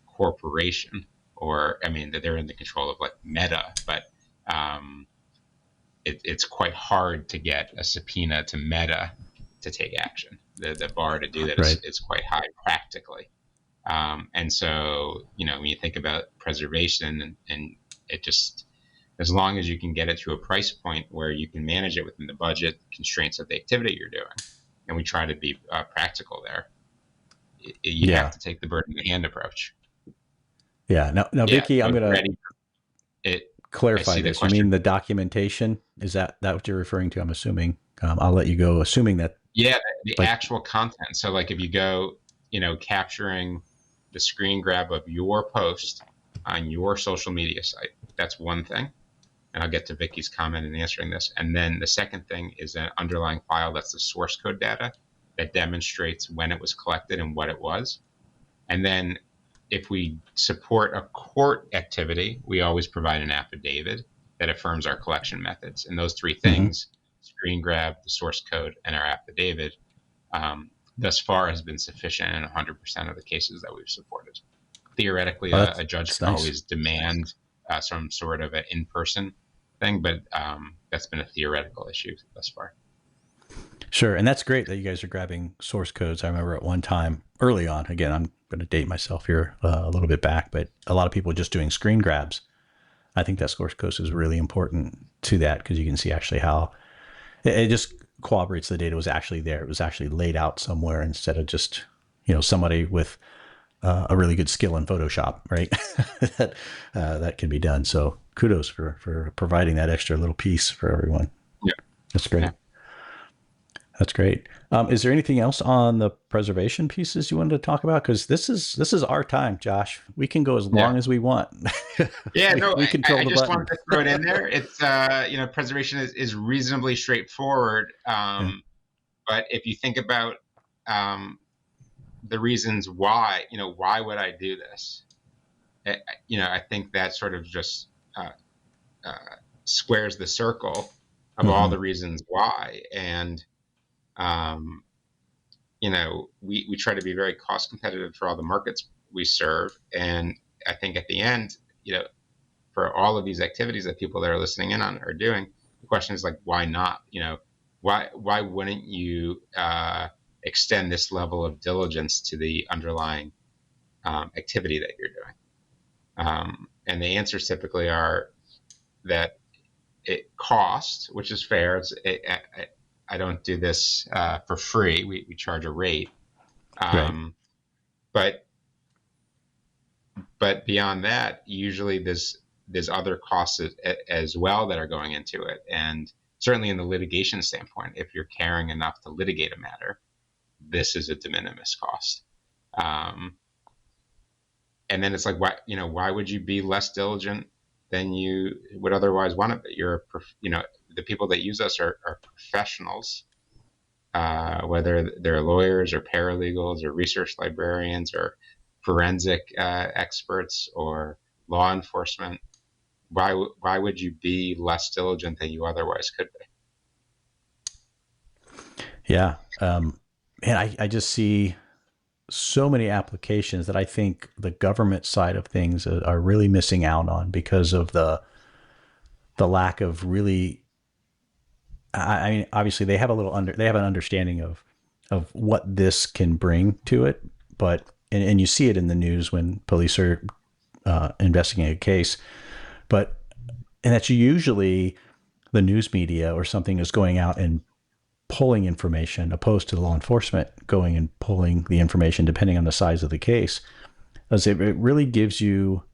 corporation, or I mean, they're in the control of like Meta, but it's quite hard to get a subpoena to Meta to take action. The bar to do that Right. is quite high practically. And so, when you think about preservation and it just, as long as you can get it to a price point where you can manage it within the budget constraints of the activity you're doing, and we try to be practical there, you Yeah. have to take the bird in the hand approach. Yeah. Now, Yeah. Vicky, I'm So going to I clarify see the this. You question. mean the documentation? Is that what you're referring to? I'm assuming. I'll let you go, assuming that. Yeah, the Like, actual content. So like if you go, capturing the screen grab of your post on your social media site, that's one thing. And I'll get to Vicky's comment in answering this. And then the second thing is an underlying file that's the source code data that demonstrates when it was collected and what it was. And then if we support a court activity, we always provide an affidavit that affirms our collection methods. And those three mm-hmm. things, screen grab, the source code, and our affidavit, thus far has been sufficient in 100% of the cases that we've supported. Theoretically, a judge can always demand some sort of an in-person thing, but that's been a theoretical issue thus far. Sure. And that's great that you guys are grabbing source codes. I remember at one time early on, again, I'm going to date myself here a little bit back, but a lot of people just doing screen grabs. I think that source code is really important to that because you can see actually how it just corroborates the data was actually there. It was actually laid out somewhere instead of just, somebody with a really good skill in Photoshop, right? that can be done. So kudos for providing that extra little piece for everyone. Yeah. That's great. Yeah. That's great. Is there anything else on the preservation pieces you wanted to talk about? Because this is our time, Josh. We can go as long as we want. Yeah, no, we control I the just button. wanted to throw it in there. It's preservation is reasonably straightforward. But if you think about the reasons why, why would I do this? I think that sort of just squares the circle of all the reasons why. And we try to be very cost competitive for all the markets we serve. And I think at the end, for all of these activities that people that are listening in on are doing, the question is like, why not? Why wouldn't you extend this level of diligence to the underlying activity that you're doing? And the answers typically are that it costs, which is fair. I don't do this for free. We charge a rate. Right. But beyond that, usually there's other costs as well that are going into it. And certainly in the litigation standpoint, if you're caring enough to litigate a matter, this is a de minimis cost. And then it's like, why would you be less diligent than you would otherwise want to be? The people that use us are professionals, whether they're lawyers or paralegals or research librarians or forensic experts or law enforcement. Why would you be less diligent than you otherwise could be? Yeah. And I just see so many applications that I think the government side of things are really missing out on because of the lack of really. I mean, obviously they have they have an understanding of what this can bring to it, but and you see it in the news when police are investigating a case, and that's usually the news media or something is going out and pulling information opposed to the law enforcement going and pulling the information depending on the size of the case, as it really gives you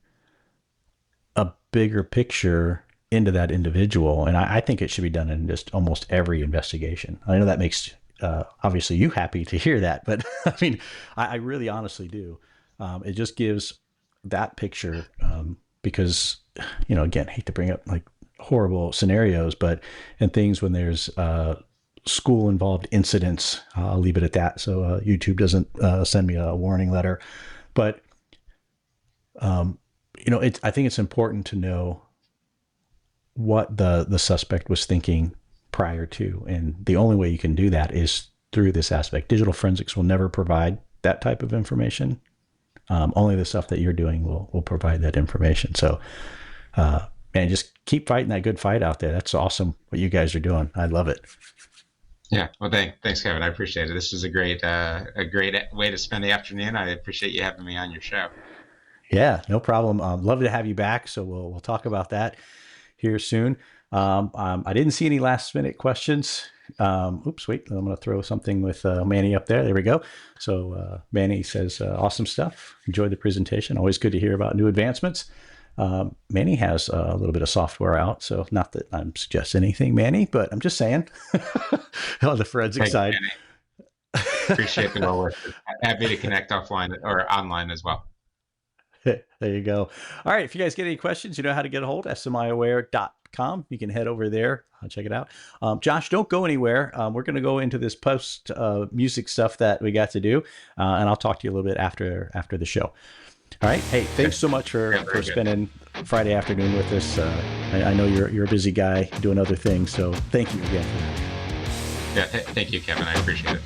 a bigger picture into that individual. And I think it should be done in just almost every investigation. I know that makes obviously you happy to hear that, but I mean, I really honestly do. It just gives that picture because, again, I hate to bring up like horrible scenarios, but in things when there's school involved incidents, I'll leave it at that. So YouTube doesn't send me a warning letter, but I think it's important to know what the suspect was thinking prior to, and the only way you can do that is through this aspect. Digital forensics will never provide that type of information. Only the stuff that you're doing will provide that information. So, man, just keep fighting that good fight out there. That's awesome what you guys are doing. I love it. Yeah. Well, thanks, Kevin. I appreciate it. This was a great way to spend the afternoon. I appreciate you having me on your show. Yeah, no problem. Love to have you back. So we'll talk about that here soon. I didn't see any last minute questions. Oops, wait, I'm going to throw something with Manny up there. There we go. So Manny says, awesome stuff. Enjoyed the presentation. Always good to hear about new advancements. Manny has a little bit of software out. So not that I'm suggesting anything, Manny, but I'm just saying on the forensic side. Appreciate the well work. Happy to connect offline or online as well. There you go. All right. If you guys get any questions, you know how to get a hold. SMIaware.com. You can head over there. Check it out. Josh, don't go anywhere. We're going to go into this post music stuff that we got to do, and I'll talk to you a little bit after the show. All right. Hey, thanks so much for spending Friday afternoon with us. I know you're a busy guy doing other things, so thank you again for that. Yeah, thank you, Kevin. I appreciate it.